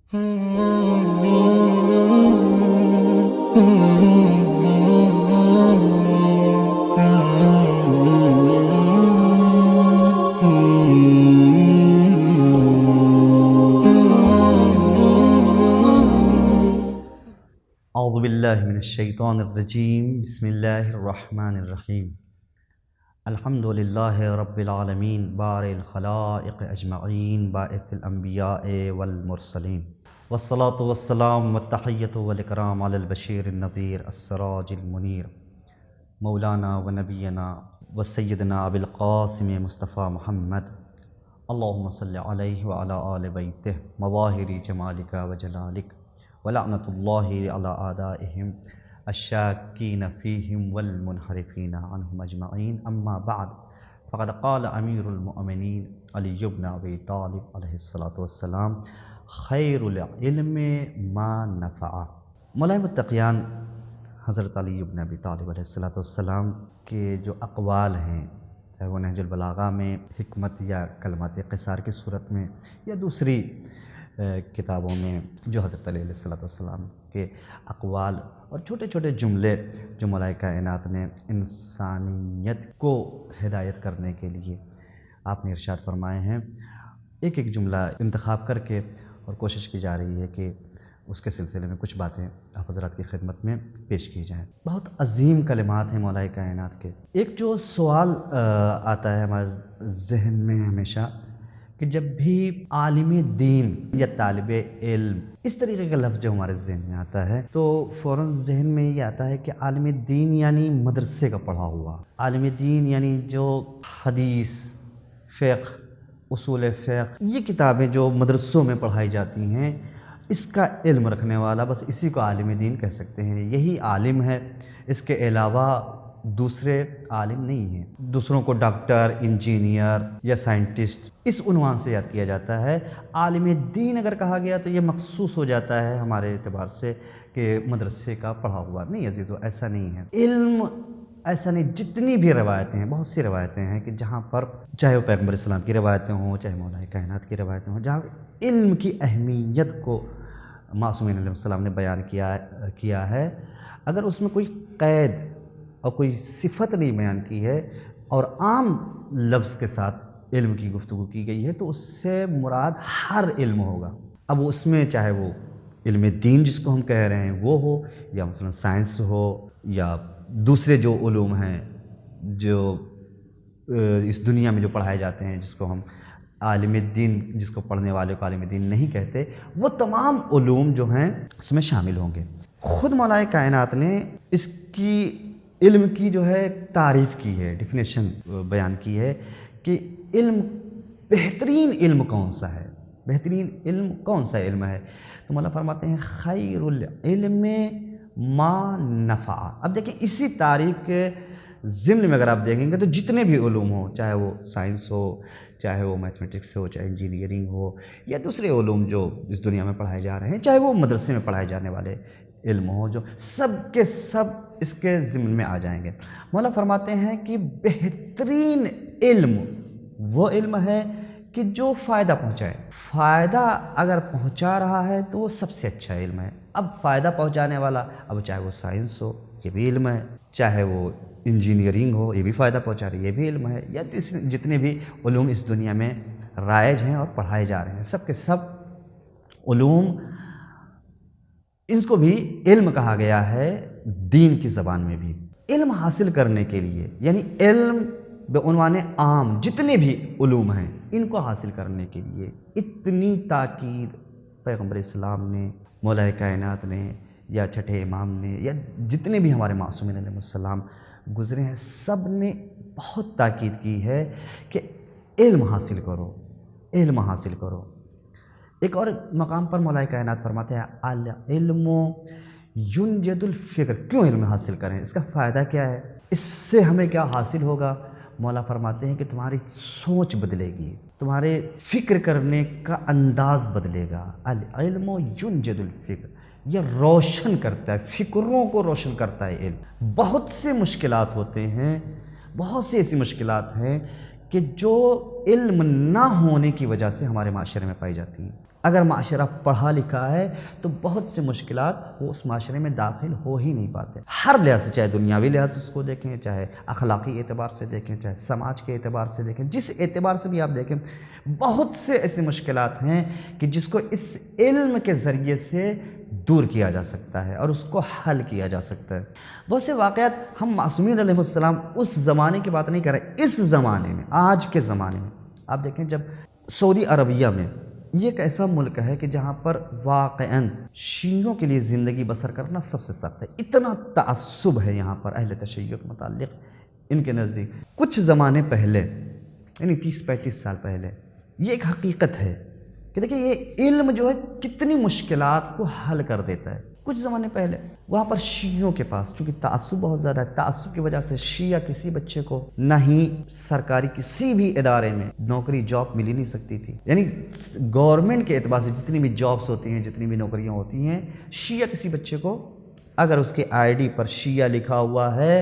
اعوذ باللہ من الشیطان الرجیم، بسم اللہ الرحمن الرحیم۔ الحمد للہ رب العالمین، بارئ الخلائق اجمعین، باعث الانبیاء والمرسلین، والصلاة والسلام والتحیۃ والاکرام علی البشیر النذیر السراج المنیر، مولانا و نبینا و سیدنا ابی القاسم مصطفیٰ محمد، اللہم صلی علیہ وعلی آل بیتہ، مظاہر جمالک و جلالک، ولعنۃ اللہ علی اعدائہم الشاکین فیہم والمنحرفین عنہم اجمعین، اما بعد فقد قال امیر المؤمنین علی بن ابی طالب علیہ الصلاۃ والسلام: خیر العلم ما نفع۔ مولائے متقیان حضرت علی بن ابی طالب علیہ الصلاۃ والسلام کے جو اقوال ہیں، چاہے وہ نہج البلاغہ میں حکمت یا کلمات قصار کی صورت میں یا دوسری کتابوں میں، جو حضرت علیہ الصلاۃ والسلام کے اقوال اور چھوٹے چھوٹے جملے جو مولائے کائنات نے انسانیت کو ہدایت کرنے کے لیے آپ نے ارشاد فرمائے ہیں، ایک ایک جملہ انتخاب کر کے اور کوشش کی جا رہی ہے کہ اس کے سلسلے میں کچھ باتیں آپ حضرات کی خدمت میں پیش کی جائیں۔ بہت عظیم کلمات ہیں مولائے کائنات کے۔ ایک جو سوال آتا ہے ہمارے ذہن میں ہمیشہ کہ جب بھی عالم دین یا طالب علم اس طریقے کا لفظ جو ہمارے ذہن میں آتا ہے تو فوراً ذہن میں یہ آتا ہے کہ عالم دین یعنی مدرسے کا پڑھا ہوا، عالم دین یعنی جو حدیث، فقہ، اصول فقہ، یہ کتابیں جو مدرسوں میں پڑھائی جاتی ہیں، اس کا علم رکھنے والا، بس اسی کو عالم دین کہہ سکتے ہیں، یہی عالم ہے، اس کے علاوہ دوسرے عالم نہیں ہیں۔ دوسروں کو ڈاکٹر، انجینئر یا سائنٹسٹ اس عنوان سے یاد کیا جاتا ہے۔ عالم دین اگر کہا گیا تو یہ مخصوص ہو جاتا ہے ہمارے اعتبار سے کہ مدرسے کا پڑھا ہوا۔ نہیں عزیزو، ایسا نہیں ہے۔ علم ایسا نہیں، جتنی بھی روایتیں ہیں، بہت سی روایتیں ہیں کہ جہاں پر چاہے وہ پیغمبر اسلام کی روایتیں ہوں، چاہے مولائے کائنات کی روایتیں ہوں، جہاں علم کی اہمیت کو معصومین علیہ السلام نے بیان کیا ہے، اگر اس میں کوئی قید اور کوئی صفت نہیں بیان کی ہے اور عام لفظ کے ساتھ علم کی گفتگو کی گئی ہے تو اس سے مراد ہر علم ہوگا۔ اب اس میں چاہے وہ علم دین جس کو ہم کہہ رہے ہیں وہ ہو، یا مثلا سائنس ہو، یا دوسرے جو علوم ہیں جو اس دنیا میں جو پڑھائے جاتے ہیں، جس کو ہم عالم دین، جس کو پڑھنے والے کو عالم دین نہیں کہتے، وہ تمام علوم جو ہیں اس میں شامل ہوں گے۔ خود مولائے کائنات نے اس کی علم کی جو ہے تعریف کی ہے، ڈیفینیشن بیان کی ہے کہ علم، بہترین علم کون سا ہے، بہترین علم کون سا علم ہے، تو مولا فرماتے ہیں خیر العلم ما نفع۔ اب دیکھیں اسی تعریف کے ضمن میں اگر آپ دیکھیں گے تو جتنے بھی علوم ہوں، چاہے وہ سائنس ہو، چاہے وہ میتھمیٹکس ہو، چاہے انجینئرنگ ہو، یا دوسرے علوم جو اس دنیا میں پڑھائے جا رہے ہیں، چاہے وہ مدرسے میں پڑھائے جانے والے علم ہوں، جو سب کے سب اس کے ضمن میں آ جائیں گے۔ مولا فرماتے ہیں کہ بہترین علم وہ علم ہے کہ جو فائدہ پہنچائے۔ فائدہ اگر پہنچا رہا ہے تو وہ سب سے اچھا علم ہے۔ اب فائدہ پہنچانے والا، اب چاہے وہ سائنس ہو، یہ بھی علم ہے، چاہے وہ انجینئرنگ ہو، یہ بھی فائدہ پہنچا رہی ہے، یہ بھی علم ہے، یا جتنے بھی علوم اس دنیا میں رائج ہیں اور پڑھائے جا رہے ہیں، سب کے سب علوم، ان کو بھی علم کہا گیا ہے دین کی زبان میں بھی۔ علم حاصل کرنے کے لیے، یعنی علم بعنوان عام جتنے بھی علوم ہیں ان کو حاصل کرنے کے لیے اتنی تاکید پیغمبر اسلام نے، مولائے کائنات نے، یا چھٹے امام نے، یا جتنے بھی ہمارے معصومین علیہ السلام گزرے ہیں، سب نے بہت تاکید کی ہے کہ علم حاصل کرو، علم حاصل کرو۔ ایک اور مقام پر مولائے کائنات فرماتے ہیں العلم ینجد الفکر۔ کیوں علم حاصل کریں؟ اس کا فائدہ کیا ہے؟ اس سے ہمیں کیا حاصل ہوگا؟ مولا فرماتے ہیں کہ تمہاری سوچ بدلے گی، تمہارے فکر کرنے کا انداز بدلے گا۔ العلم ینجد الفکر، یہ روشن کرتا ہے، فکروں کو روشن کرتا ہے علم۔ بہت سے مشکلات ہوتے ہیں، بہت سی ایسی مشکلات ہیں کہ جو علم نہ ہونے کی وجہ سے ہمارے معاشرے میں پائی جاتی ہیں۔ اگر معاشرہ پڑھا لکھا ہے تو بہت سے مشکلات وہ اس معاشرے میں داخل ہو ہی نہیں پاتے، ہر لحاظ سے، چاہے دنیاوی لحاظ سے اس کو دیکھیں، چاہے اخلاقی اعتبار سے دیکھیں، چاہے سماج کے اعتبار سے دیکھیں، جس اعتبار سے بھی آپ دیکھیں، بہت سے ایسے مشکلات ہیں کہ جس کو اس علم کے ذریعے سے دور کیا جا سکتا ہے اور اس کو حل کیا جا سکتا ہے۔ بہت سے واقعات، ہم معصومین علیہ السلام اس زمانے کی بات نہیں کر رہے، اس زمانے میں، آج کے زمانے میں آپ دیکھیں، جب سعودی عربیہ میں، یہ ایک ایسا ملک ہے کہ جہاں پر واقعاً شیعوں کے لیے زندگی بسر کرنا سب سے سخت ہے، اتنا تعصب ہے یہاں پر اہل تشیع کے متعلق ان کے نزدیک۔ کچھ زمانے پہلے، یعنی 30-35 سال پہلے، یہ ایک حقیقت ہے کہ دیکھیں یہ علم جو ہے کتنی مشکلات کو حل کر دیتا ہے۔ کچھ زمانے پہلے وہاں پر شیعوں کے پاس، چونکہ تعصب بہت زیادہ ہے، تعصب کی وجہ سے شیعہ کسی بچے کو نہ ہی سرکاری کسی بھی ادارے میں نوکری جاب مل ہی نہیں سکتی تھی، یعنی گورنمنٹ کے اعتبار سے جتنی بھی جابس ہوتی ہیں، جتنی بھی نوکریاں ہوتی ہیں، شیعہ کسی بچے کو اگر اس کے آئی ڈی پر شیعہ لکھا ہوا ہے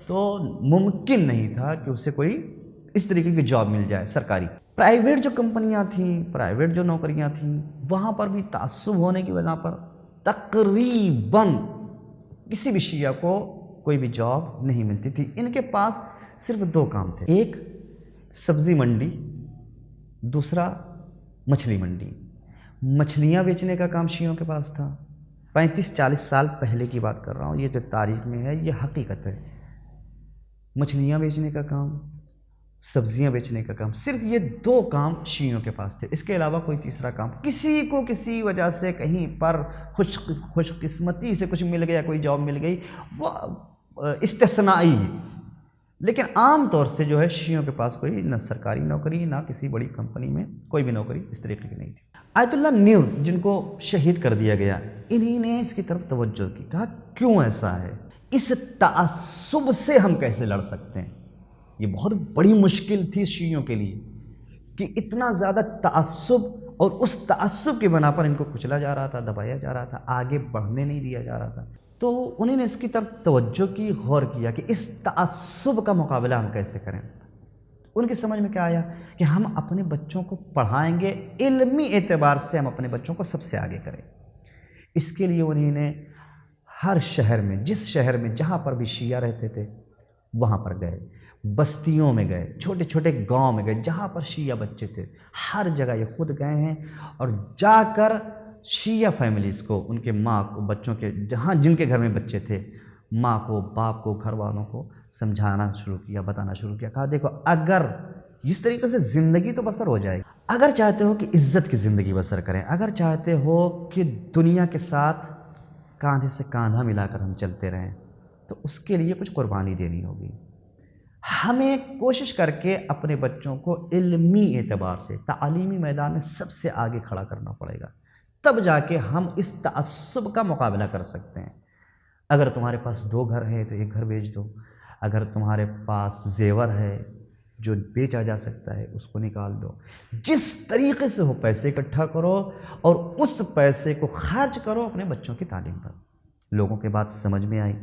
تو ممکن نہیں تھا کہ اسے کوئی اس طریقے کی جاب مل جائے سرکاری۔ پرائیویٹ جو کمپنیاں تھیں، پرائیویٹ جو نوکریاں تھیں، وہاں پر بھی تعصب ہونے کی وجہ پر تقریباً کسی بھی شیعہ کو کوئی بھی جاب نہیں ملتی تھی۔ ان کے پاس صرف 2 کام تھے، ایک سبزی منڈی، دوسرا مچھلی منڈی۔ مچھلیاں بیچنے کا کام شیعوں کے پاس تھا، 35-40 سال پہلے کی بات کر رہا ہوں، یہ تو تاریخ میں ہے، یہ حقیقت ہے۔ مچھلیاں بیچنے کا کام، سبزیاں بیچنے کا کام، صرف یہ 2 کام شیعوں کے پاس تھے، اس کے علاوہ کوئی تیسرا کام کسی کو کسی وجہ سے کہیں پر خوش قسمتی سے کچھ مل گیا، کوئی جاب مل گئی، وہ استثنائی، لیکن عام طور سے جو ہے شیعوں کے پاس کوئی نہ سرکاری نوکری، نہ کسی بڑی کمپنی میں کوئی بھی نوکری اس طریقے کی نہیں تھی۔ آیت اللہ نور جن کو شہید کر دیا گیا، انہی نے اس کی طرف توجہ کی، کہا کیوں ایسا ہے، اس تعصب سے ہم کیسے لڑ سکتے ہیں۔ یہ بہت بڑی مشکل تھی شیعوں کے لیے کہ اتنا زیادہ تعصب، اور اس تعصب کی بنا پر ان کو کچلا جا رہا تھا، دبایا جا رہا تھا، آگے بڑھنے نہیں دیا جا رہا تھا۔ تو انہوں نے اس کی طرف توجہ کی، غور کیا کہ اس تعصب کا مقابلہ ہم کیسے کریں۔ ان کی سمجھ میں کیا آیا کہ ہم اپنے بچوں کو پڑھائیں گے، علمی اعتبار سے ہم اپنے بچوں کو سب سے آگے کریں۔ اس کے لیے انہوں نے ہر شہر میں، جس شہر میں جہاں پر بھی شیعہ رہتے تھے وہاں پر گئے، بستیوں میں گئے، چھوٹے چھوٹے گاؤں میں گئے جہاں پر شیعہ بچے تھے، ہر جگہ یہ خود گئے ہیں، اور جا کر شیعہ فیملیز کو، ان کے ماں کو، بچوں کے جہاں جن کے گھر میں بچے تھے، ماں کو، باپ کو، گھر والوں کو سمجھانا شروع کیا، بتانا شروع کیا، کہا دیکھو اگر اس طریقے سے زندگی تو بسر ہو جائے گی، اگر چاہتے ہو کہ عزت کی زندگی بسر کریں، اگر چاہتے ہو کہ دنیا کے ساتھ کاندھے سے کاندھا ملا کر ہم چلتے رہیں، تو اس کے لیے کچھ قربانی دینی ہوگی۔ ہمیں کوشش کر کے اپنے بچوں کو علمی اعتبار سے، تعلیمی میدان میں سب سے آگے کھڑا کرنا پڑے گا، تب جا کے ہم اس تعصب کا مقابلہ کر سکتے ہیں۔ اگر تمہارے پاس 2 گھر ہیں تو 1 گھر بیچ دو، اگر تمہارے پاس زیور ہے جو بیچا جا سکتا ہے اس کو نکال دو، جس طریقے سے ہو پیسے اکٹھا کرو اور اس پیسے کو خرچ کرو اپنے بچوں کی تعلیم پر۔ لوگوں کے بات سمجھ میں آئی،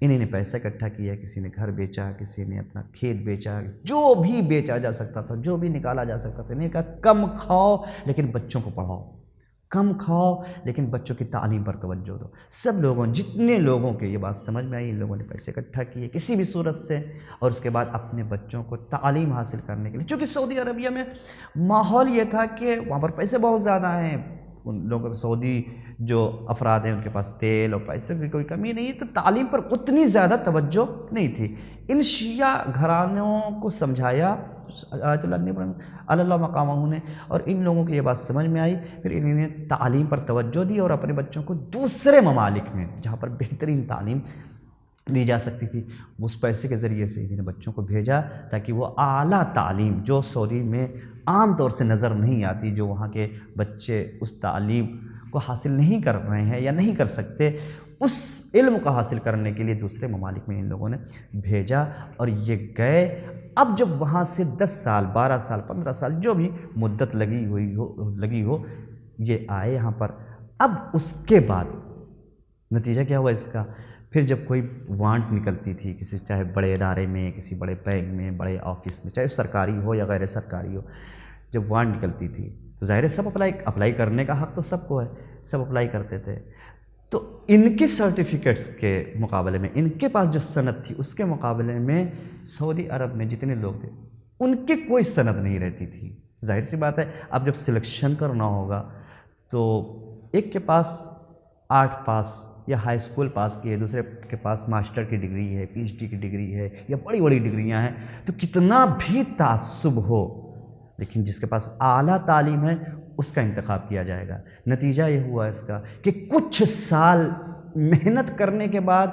انہیں نے پیسہ اکٹھا کیا، کسی نے گھر بیچا، کسی نے اپنا کھیت بیچا، جو بھی بیچا جا سکتا تھا، جو بھی نکالا جا سکتا تھا، انہیں کہا کم کھاؤ لیکن بچوں کو پڑھاؤ، کم کھاؤ لیکن بچوں کی تعلیم پر توجہ دو۔ سب لوگوں، جتنے لوگوں کے یہ بات سمجھ میں آئی، ان لوگوں نے پیسے اکٹھا کیے کسی بھی صورت سے، اور اس کے بعد اپنے بچوں کو تعلیم حاصل کرنے کے لیے، چونکہ سعودی عربیہ میں ماحول یہ تھا کہ وہاں پر پیسے بہت زیادہ ہیں، ان لوگوں سعودی جو افراد ہیں ان کے پاس تیل اور پیسے کی کوئی کمی نہیں ہے، تو تعلیم پر اتنی زیادہ توجہ نہیں تھی۔ ان شیعہ گھرانوں کو سمجھایا آیت اللہ مقامہ نے، اور ان لوگوں کی یہ بات سمجھ میں آئی، پھر انہوں نے تعلیم پر توجہ دی اور اپنے بچوں کو دوسرے ممالک میں جہاں پر بہترین تعلیم دی جا سکتی تھی، اس پیسے کے ذریعے سے انہوں نے بچوں کو بھیجا تاکہ وہ اعلیٰ تعلیم جو سعودی میں عام طور سے نظر نہیں آتی، جو وہاں کے بچے اس تعلیم کو حاصل نہیں کر رہے ہیں یا نہیں کر سکتے، اس علم کو حاصل کرنے کے لیے دوسرے ممالک میں ان لوگوں نے بھیجا، اور یہ گئے۔ اب جب وہاں سے 10 سال 12 سال 15 سال جو بھی مدت لگی ہو یہ آئے یہاں پر، اب اس کے بعد نتیجہ کیا ہوا اس کا پھر جب کوئی وانٹ نکلتی تھی کسی چاہے بڑے ادارے میں، کسی بڑے بینک میں، بڑے آفس میں، چاہے سرکاری ہو یا غیر سرکاری ہو، جب وانٹ نکلتی تھی تو ظاہر ہے سب اپلائی کرنے کا حق تو سب کو ہے، سب اپلائی کرتے تھے. تو ان کے سرٹیفکیٹس کے مقابلے میں، ان کے پاس جو سند تھی اس کے مقابلے میں سعودی عرب میں جتنے لوگ تھے ان کی کوئی سند نہیں رہتی تھی. ظاہر سی بات ہے اب جب سلیکشن کرنا ہوگا تو ایک کے پاس 8 پاس یا ہائی اسکول پاس کی ہے، دوسرے کے پاس ماسٹر کی ڈگری ہے، پی ایچ ڈی کی ڈگری ہے یا بڑی بڑی ڈگریاں ہیں، تو کتنا بھی تعصب ہو لیکن جس کے پاس اعلیٰ تعلیم ہے اس کا انتخاب کیا جائے گا. نتیجہ یہ ہوا اس کا کہ کچھ سال محنت کرنے کے بعد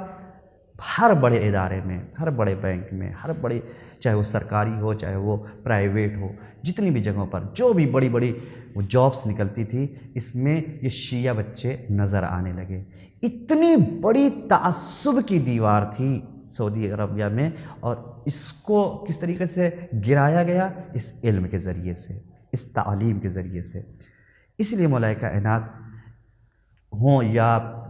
ہر بڑے ادارے میں، ہر بڑے بینک میں، ہر بڑے چاہے وہ سرکاری ہو چاہے وہ پرائیویٹ ہو، جتنی بھی جگہوں پر جو بھی بڑی بڑی وہ جابس نکلتی تھی اس میں یہ شیعہ بچے نظر آنے لگے. اتنی بڑی تعصب کی دیوار تھی سعودی عربیہ میں، اور اس کو کس طریقے سے گرایا گیا؟ اس علم کے ذریعے سے، اس تعلیم کے ذریعے سے. اس لیے مولا کائنات ہوں یا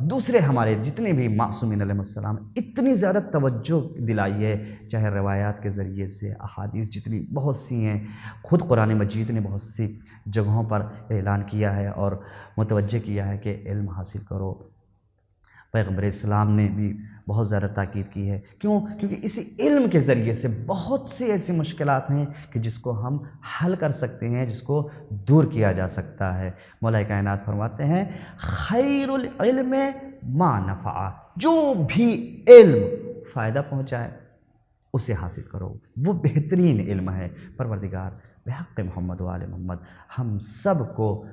دوسرے ہمارے جتنے بھی معصومین علیہ السلام اتنی زیادہ توجہ دلائی ہے، چاہے روایات کے ذریعے سے، احادیث جتنی بہت سی ہیں، خود قرآن مجید نے بہت سی جگہوں پر اعلان کیا ہے اور متوجہ کیا ہے کہ علم حاصل کرو. پیغمبر اسلام نے بھی بہت زیادہ تاکید کی ہے. کیوں؟ کیونکہ اسی علم کے ذریعے سے بہت سی ایسی مشکلات ہیں کہ جس کو ہم حل کر سکتے ہیں، جس کو دور کیا جا سکتا ہے. مولا کائنات فرماتے ہیں خیر العلم ما نفع، جو بھی علم فائدہ پہنچائے اسے حاصل کرو، وہ بہترین علم ہے. پروردگار بحق محمد و آل محمد ہم سب کو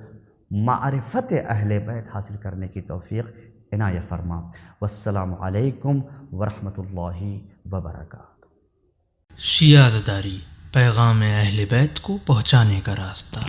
معرفت اہل بیت حاصل کرنے کی توفیق عنایت فرما. والسلام علیکم ورحمۃ اللہ وبرکاتہ. شیعہ زداری، پیغام اہل بیت کو پہنچانے کا راستہ.